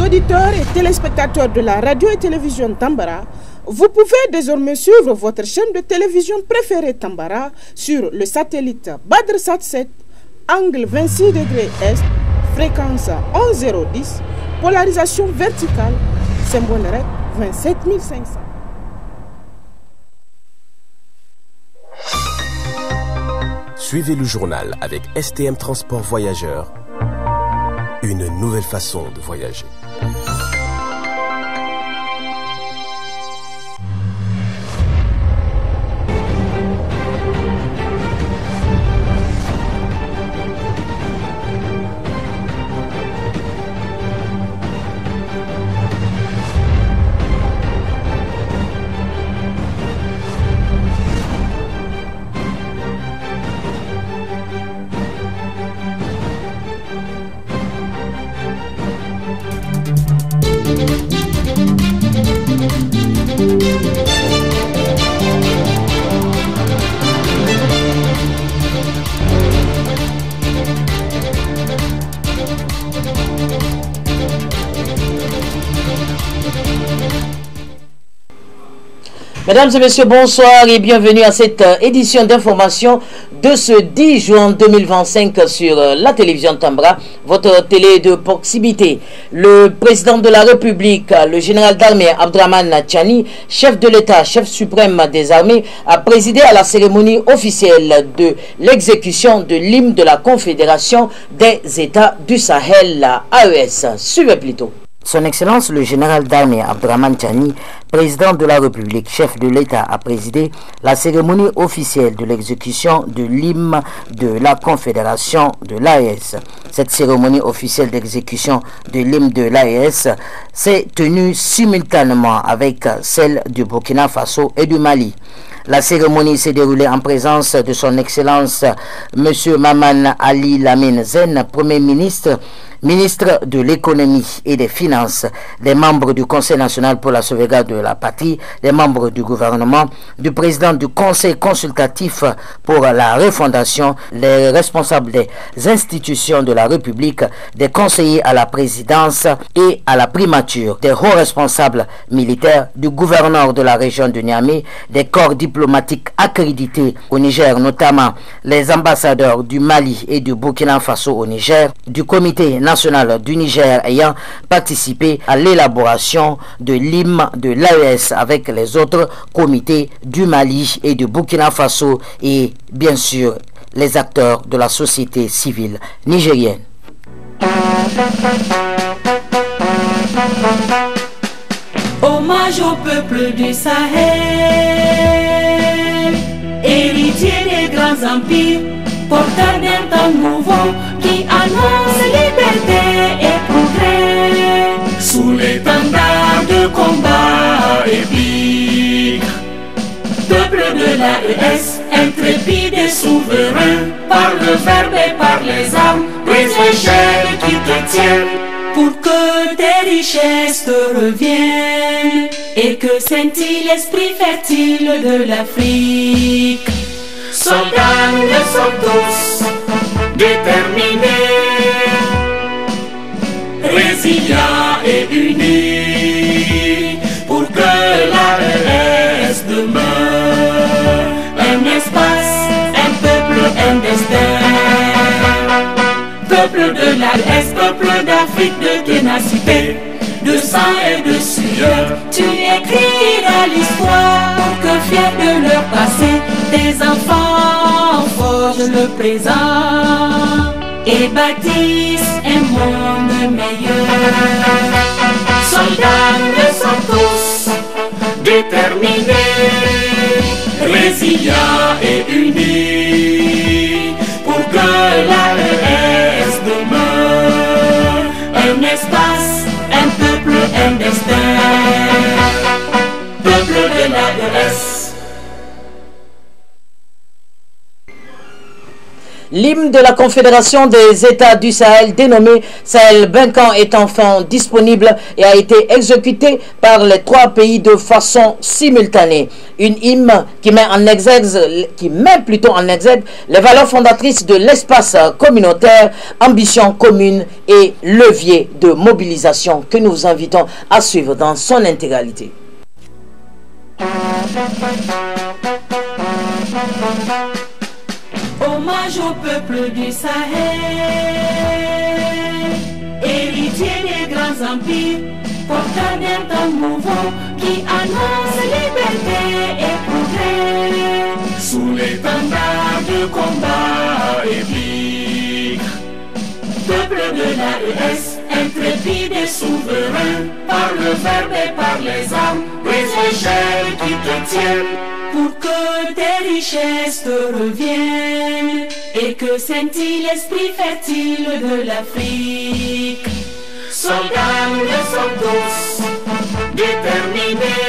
auditeurs et téléspectateurs de la radio et télévision Tambara, vous pouvez désormais suivre votre chaîne de télévision préférée Tambara sur le satellite BadrSat 7, angle 26 degrés Est, fréquence 11010, polarisation verticale, symbole REC 27500. Suivez le journal avec STM Transport Voyageurs, une nouvelle façon de voyager. Mesdames et messieurs, bonsoir et bienvenue à cette édition d'information de ce 10 juin 2025 sur la télévision Tambara, votre télé de proximité. Le président de la République, le général d'armée Abdraman Tchani, chef de l'État, chef suprême des armées, a présidé à la cérémonie officielle de l'exécution de l'hymne de la Confédération des États du Sahel, AES. Suivez plutôt. Son Excellence le général d'armée Abdraman Tchani, président de la République, chef de l'État, a présidé la cérémonie officielle de l'exécution de l'hymne de la Confédération de l'AES. Cette cérémonie officielle d'exécution de l'hymne de l'AES s'est tenue simultanément avec celle du Burkina Faso et du Mali. La cérémonie s'est déroulée en présence de son Excellence M. Maman Ali Lamine Zen, Premier ministre, ministre de l'économie et des finances, des membres du Conseil national pour la sauvegarde de la patrie, des membres du gouvernement, du président du Conseil consultatif pour la refondation, les responsables des institutions de la République, des conseillers à la présidence et à la primature, des hauts responsables militaires, du gouverneur de la région de Niamey, des corps diplomatiques accrédités au Niger, notamment les ambassadeurs du Mali et du Burkina Faso au Niger, du comité national du Niger ayant participé à l'élaboration de l'hymne de l'AES avec les autres comités du Mali et du Burkina Faso et bien sûr les acteurs de la société civile nigérienne. Hommage au peuple du Sahel, héritier des grands empires, porteur d'un temps nouveau qui annonce liberté et progrès. Sous l'étendard de combat épique, peuple de l'AES, intrépide et souverain, par le verbe et par les armes, brise chaînes qui te tiennent, pour que tes richesses te reviennent, et que scintille l'esprit fertile de l'Afrique. Soldats, nous le sommes tous, déterminés, résilients et unis, pour que l'AES demeure un espace, un peuple, un destin. Peuple de l'AES, peuple d'Afrique de ténacité, de sang et de sueur, tu écriras l'histoire pour que fiers de leur passé, tes enfants forgent le présent et bâtissent un monde meilleur. Soldats, nous le sommes tous, déterminés, résilients et unis, pour que l'AES demeure un espace, un peuple, un destin. Peuple de l'AES. L'hymne de la Confédération des États du Sahel, dénommé Sahel Benkan, est enfin disponible et a été exécuté par les 3 pays de façon simultanée. Une hymne qui met plutôt en exergue les valeurs fondatrices de l'espace communautaire, ambition commune et levier de mobilisation que nous vous invitons à suivre dans son intégralité. Hommage au peuple du Sahel, héritier des grands empires, porteur d'un temps nouveau qui annonce liberté et progrès. Sous l'étendard de combat épique, peuple de l'AES, intrépide et souverain, par le verbe et par les armes, les échelles qui te tiennent, pour que tes richesses te reviennent et que scintille l'esprit fertile de l'Afrique. Soldats, nous le sommes tous, déterminés,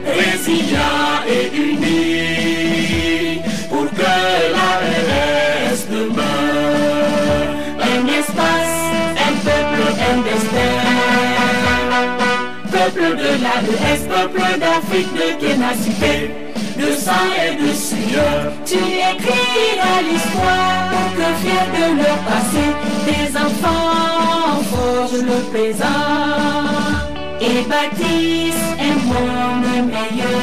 résilients et unis, pour que l'AES demeure un espace, un peuple, un destin. Peuple de l'AES, peuple d'Afrique de ténacité, de sang et de sueur, tu écriras l'histoire pour que fiers de leur passé, tes enfants forgent le présent et bâtissent un monde meilleur.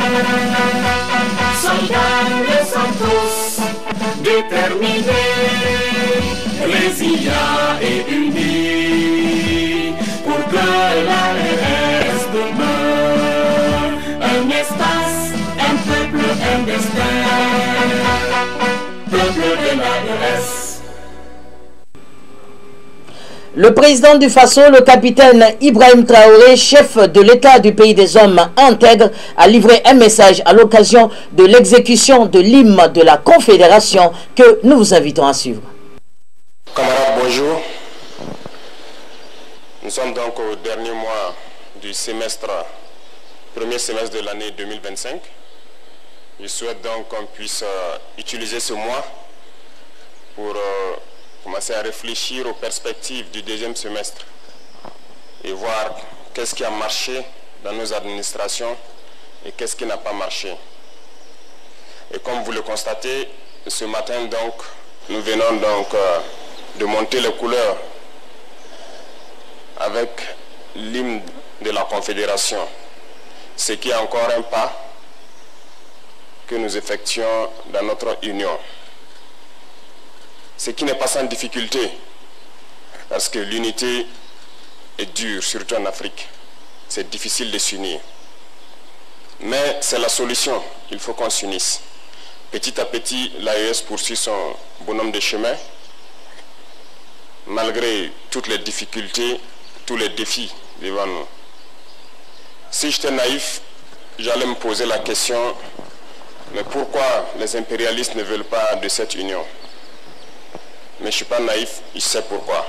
Soldats, nous le sommes tous, déterminés, résilients et unis, pour que l'AES demeure un espace, un peuple, un destin. Peuple de l'AES. Le président du Faso, le capitaine Ibrahim Traoré, chef de l'État du pays des hommes intègres, a livré un message à l'occasion de l'exécution de l'hymne de la Confédération que nous vous invitons à suivre. Camarades, bonjour. Nous sommes donc au dernier mois du premier semestre de l'année 2025. Je souhaite donc qu'on puisse utiliser ce mois pour commencer à réfléchir aux perspectives du deuxième semestre et voir qu'est-ce qui a marché dans nos administrations et qu'est-ce qui n'a pas marché. Et comme vous le constatez, ce matin donc, nous venons donc de monter les couleurs avec l'hymne de la Confédération, ce qui est encore un pas que nous effectuons dans notre union. Ce qui n'est pas sans difficulté, parce que l'unité est dure, surtout en Afrique. C'est difficile de s'unir. Mais c'est la solution, il faut qu'on s'unisse. Petit à petit, l'AES poursuit son bonhomme de chemin, malgré toutes les difficultés, tous les défis devant nous. Si j'étais naïf, j'allais me poser la question, mais pourquoi les impérialistes ne veulent pas de cette union? Mais je ne suis pas naïf, je sais pourquoi.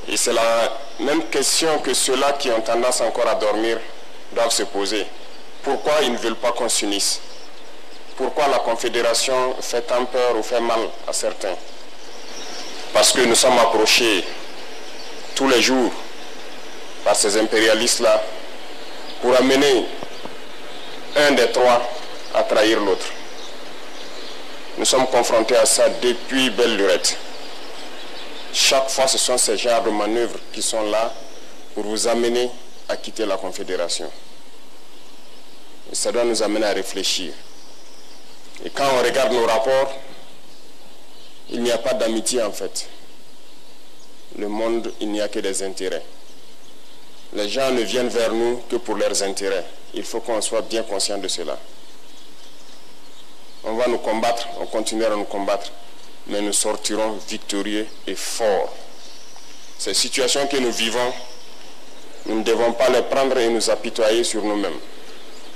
Et c'est la même question que ceux-là qui ont tendance encore à dormir doivent se poser. Pourquoi ils ne veulent pas qu'on s'unisse? Pourquoi la Confédération fait tant peur ou fait mal à certains? Parce que nous sommes approchés tous les jours par ces impérialistes-là pour amener un des trois à trahir l'autre. Nous sommes confrontés à ça depuis belle lurette. Chaque fois, ce sont ces genres de manœuvres qui sont là pour vous amener à quitter la Confédération. Et ça doit nous amener à réfléchir. Et quand on regarde nos rapports, il n'y a pas d'amitié en fait. Le monde, il n'y a que des intérêts. Les gens ne viennent vers nous que pour leurs intérêts. Il faut qu'on soit bien conscient de cela. On va nous combattre, on continuera à nous combattre, mais nous sortirons victorieux et forts. Ces situations que nous vivons, nous ne devons pas les prendre et nous apitoyer sur nous-mêmes.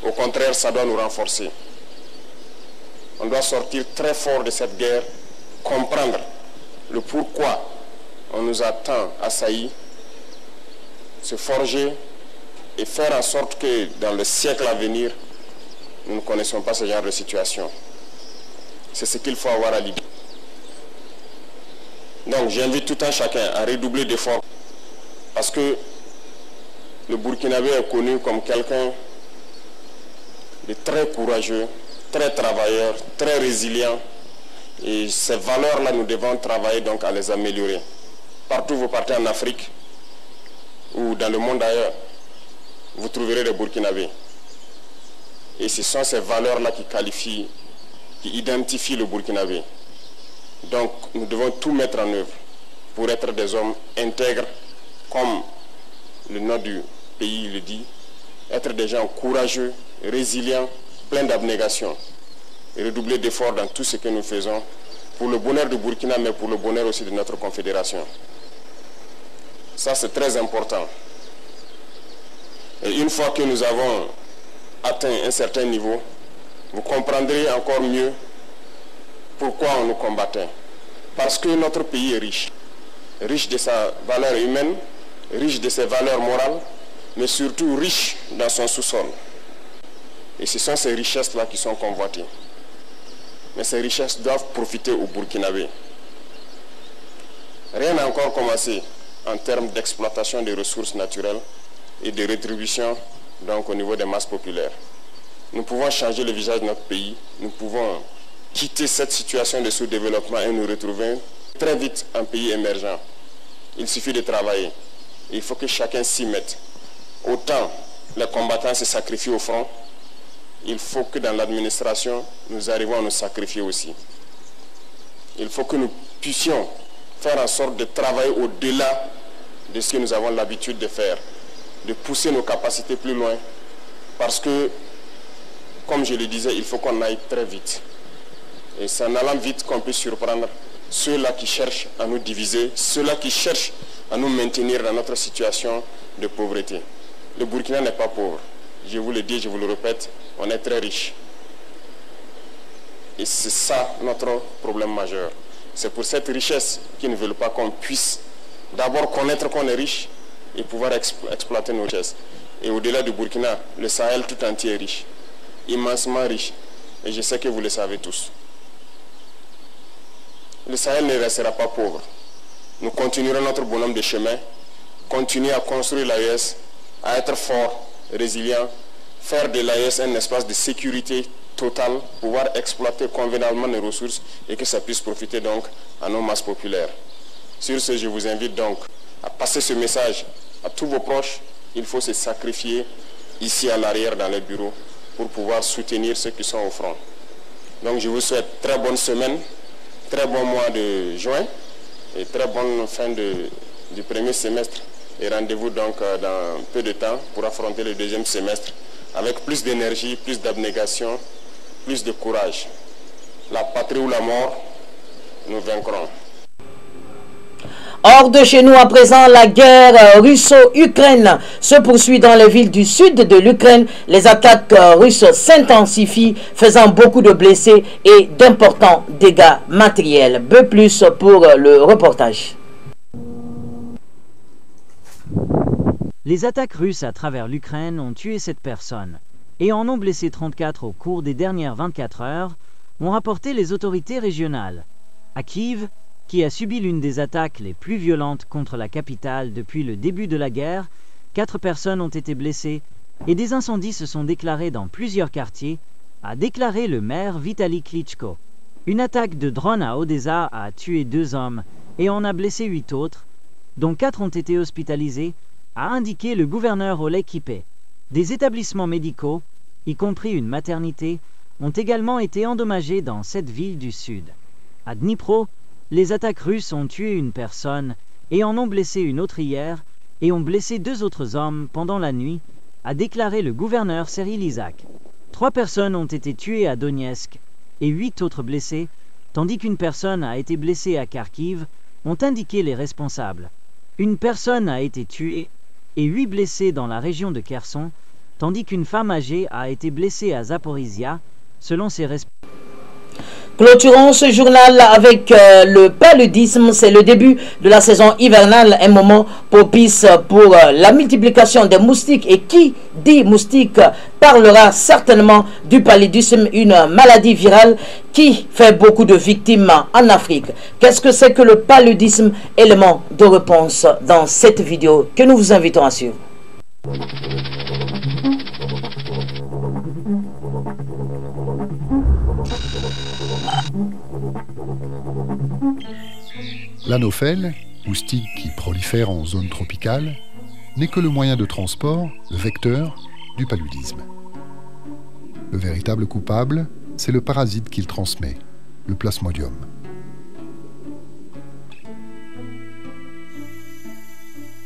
Au contraire, ça doit nous renforcer. On doit sortir très fort de cette guerre, comprendre le pourquoi on nous a tant assaillis, se forger et faire en sorte que dans le siècle à venir, nous ne connaissons pas ce genre de situation. C'est ce qu'il faut avoir à Libye. Donc j'invite tout un chacun à redoubler d'efforts parce que le Burkinabé est connu comme quelqu'un de très courageux, très travailleur, très résilient. Et ces valeurs-là, nous devons travailler donc à les améliorer. Partout où vous partez en Afrique ou dans le monde ailleurs, vous trouverez des Burkinabés. Et ce sont ces valeurs-là qui qualifient, qui identifient le Burkinabé. Donc nous devons tout mettre en œuvre pour être des hommes intègres, comme le nom du pays le dit, être des gens courageux, résilients, pleins d'abnégation, et redoubler d'efforts dans tout ce que nous faisons pour le bonheur du Burkina, mais pour le bonheur aussi de notre confédération. Ça, c'est très important. Et une fois que nous avons atteint un certain niveau, vous comprendrez encore mieux pourquoi on nous combattait. Parce que notre pays est riche. Riche de sa valeur humaine, riche de ses valeurs morales, mais surtout riche dans son sous-sol. Et ce sont ces richesses-là qui sont convoitées. Mais ces richesses doivent profiter aux Burkinabés. Rien n'a encore commencé en termes d'exploitation des ressources naturelles et de rétribution donc au niveau des masses populaires. Nous pouvons changer le visage de notre pays, nous pouvons quitter cette situation de sous-développement et nous retrouver très vite un pays émergent. Il suffit de travailler. Il faut que chacun s'y mette. Autant les combattants se sacrifient au front, il faut que dans l'administration, nous arrivions à nous sacrifier aussi. Il faut que nous puissions faire en sorte de travailler au-delà de ce que nous avons l'habitude de faire, de pousser nos capacités plus loin, parce que, comme je le disais, il faut qu'on aille très vite. Et c'est en allant vite qu'on peut surprendre ceux-là qui cherchent à nous diviser, ceux-là qui cherchent à nous maintenir dans notre situation de pauvreté. Le Burkina n'est pas pauvre. Je vous le dis, je vous le répète, on est très riche. Et c'est ça notre problème majeur. C'est pour cette richesse qu'ils ne veulent pas qu'on puisse d'abord connaître qu'on est riche et pouvoir exploiter nos richesses. Et au-delà du Burkina, le Sahel tout entier est riche, immensement riche. Et je sais que vous le savez tous. Le Sahel ne restera pas pauvre. Nous continuerons notre bonhomme de chemin, continuer à construire l'AES, à être fort, résilient, faire de l'AES un espace de sécurité totale, pouvoir exploiter convenablement les ressources et que ça puisse profiter donc à nos masses populaires. Sur ce, je vous invite donc à passer ce message à tous vos proches. Il faut se sacrifier ici à l'arrière dans les bureaux pour pouvoir soutenir ceux qui sont au front. Donc je vous souhaite très bonne semaine, très bon mois de juin et très bonne fin du premier semestre. Et rendez-vous donc dans peu de temps pour affronter le deuxième semestre avec plus d'énergie, plus d'abnégation, plus de courage. La patrie ou la mort, nous vaincrons. Hors de chez nous à présent, la guerre russo-ukraine se poursuit dans les villes du sud de l'Ukraine. Les attaques russes s'intensifient, faisant beaucoup de blessés et d'importants dégâts matériels. Peu plus pour le reportage. Les attaques russes à travers l'Ukraine ont tué 7 personnes et en ont blessé 34 au cours des dernières 24 heures, ont rapporté les autorités régionales. À Kiev, qui a subi l'une des attaques les plus violentes contre la capitale depuis le début de la guerre, 4 personnes ont été blessées et des incendies se sont déclarés dans plusieurs quartiers, a déclaré le maire Vitali Klitschko. Une attaque de drone à Odessa a tué 2 hommes et en a blessé 8 autres, dont 4 ont été hospitalisés, a indiqué le gouverneur Oleg Kipé. Des établissements médicaux, y compris une maternité, ont également été endommagés dans cette ville du sud. À Dnipro, les attaques russes ont tué une personne et en ont blessé une autre hier et ont blessé 2 autres hommes pendant la nuit, a déclaré le gouverneur Cyril Isaac. 3 personnes ont été tuées à Donetsk et 8 autres blessées, tandis qu'une personne a été blessée à Kharkiv, ont indiqué les responsables. Une personne a été tuée et 8 blessés dans la région de Kherson, tandis qu'une femme âgée a été blessée à Zaporizhia, selon ses responsables. Clôturons ce journal avec le paludisme. C'est le début de la saison hivernale, un moment propice pour la multiplication des moustiques. Et qui dit moustique parlera certainement du paludisme, une maladie virale qui fait beaucoup de victimes en Afrique. Qu'est-ce que c'est que le paludisme? Élément de réponse dans cette vidéo que nous vous invitons à suivre. L'anophèle, moustique qui prolifère en zone tropicale, n'est que le moyen de transport, le vecteur, du paludisme. Le véritable coupable, c'est le parasite qu'il transmet, le plasmodium.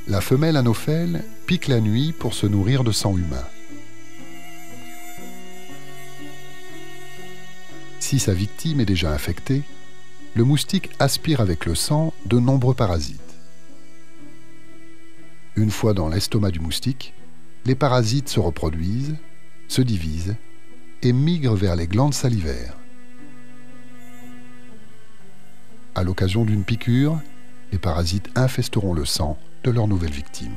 La femelle anophèle pique la nuit pour se nourrir de sang humain. Si sa victime est déjà infectée, le moustique aspire avec le sang de nombreux parasites. Une fois dans l'estomac du moustique, les parasites se reproduisent, se divisent et migrent vers les glandes salivaires. À l'occasion d'une piqûre, les parasites infesteront le sang de leur nouvelle victime.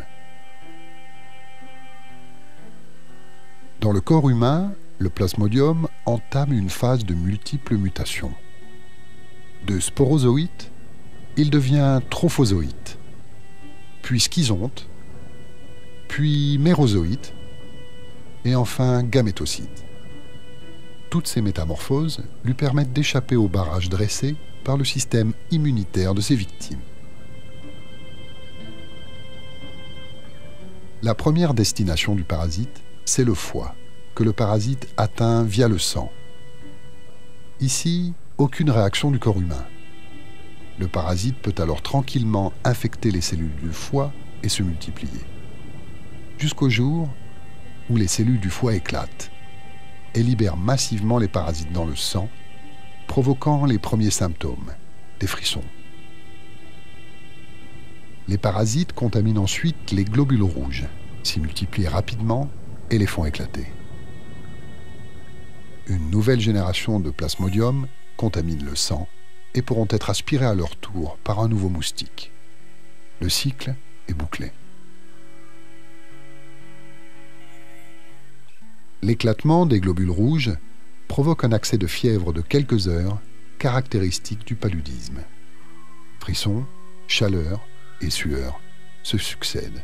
Dans le corps humain, le plasmodium entame une phase de multiples mutations. De sporozoïte, il devient trophozoïte, puis schizonte, puis mérozoïte, et enfin gamétocyte. Toutes ces métamorphoses lui permettent d'échapper au barrage dressé par le système immunitaire de ses victimes. La première destination du parasite, c'est le foie, que le parasite atteint via le sang. Ici, aucune réaction du corps humain. Le parasite peut alors tranquillement infecter les cellules du foie et se multiplier. Jusqu'au jour où les cellules du foie éclatent et libèrent massivement les parasites dans le sang, provoquant les premiers symptômes, des frissons. Les parasites contaminent ensuite les globules rouges, s'y multiplient rapidement et les font éclater. Une nouvelle génération de plasmodium contaminent le sang et pourront être aspirés à leur tour par un nouveau moustique. Le cycle est bouclé. L'éclatement des globules rouges provoque un accès de fièvre de quelques heures, caractéristique du paludisme. Frissons, chaleur et sueur se succèdent.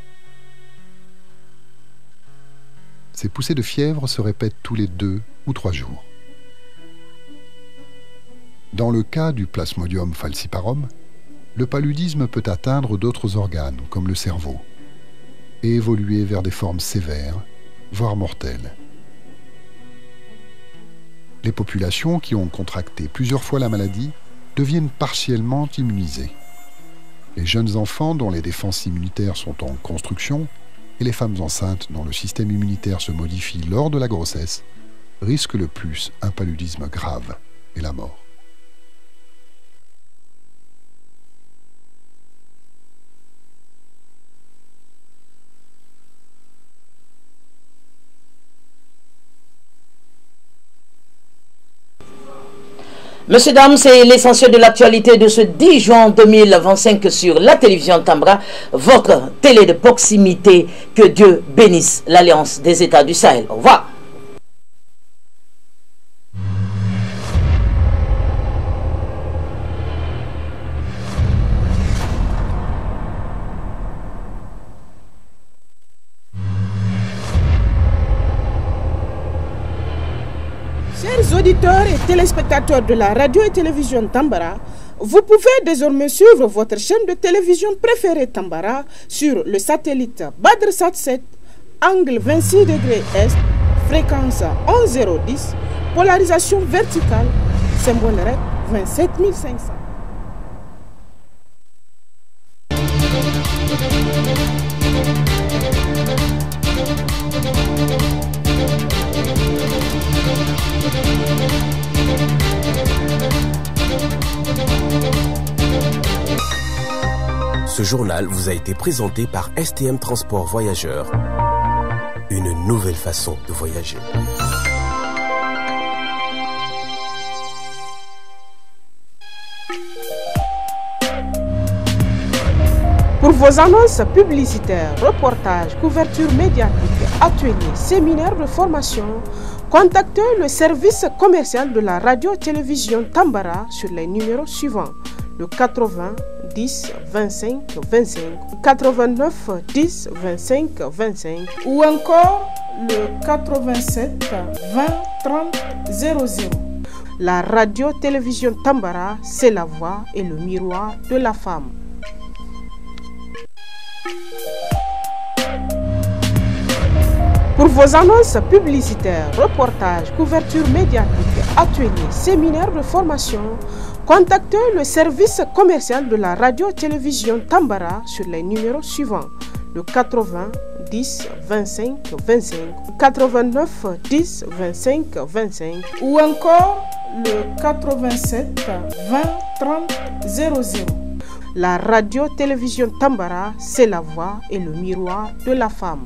Ces poussées de fièvre se répètent tous les 2 ou 3 jours. Dans le cas du Plasmodium falciparum, le paludisme peut atteindre d'autres organes, comme le cerveau, et évoluer vers des formes sévères, voire mortelles. Les populations qui ont contracté plusieurs fois la maladie deviennent partiellement immunisées. Les jeunes enfants dont les défenses immunitaires sont en construction et les femmes enceintes dont le système immunitaire se modifie lors de la grossesse risquent le plus un paludisme grave et la mort. Messieurs, dames, c'est l'essentiel de l'actualité de ce 10 juin 2025 sur la télévision Tambra, votre télé de proximité. Que Dieu bénisse l'Alliance des États du Sahel. Au revoir. Chers auditeurs et téléspectateurs de la radio et télévision Tambara, vous pouvez désormais suivre votre chaîne de télévision préférée Tambara sur le satellite BadrSat 7, angle 26 degrés Est, fréquence 11010, polarisation verticale, symbole REC 27500. Ce journal vous a été présenté par STM Transport Voyageurs. Une nouvelle façon de voyager. vos annonces publicitaires, reportages, couvertures médiatiques, ateliers, séminaires de formation, contactez le service commercial de la radio-télévision Tambara sur les numéros suivants: le 80 10 25 25, 89 10 25 25 ou encore le 87 20 30 00. La radio-télévision Tambara, c'est la voix et le miroir de la femme. Pour vos annonces publicitaires, reportages, couvertures médiatiques, ateliers, séminaires de formation, contactez le service commercial de la radio-télévision Tambara sur les numéros suivants: le 80 10 25 25, 89 10 25 25 ou encore le 87 20 30 00. La radio-télévision Tambara, c'est la voix et le miroir de la femme.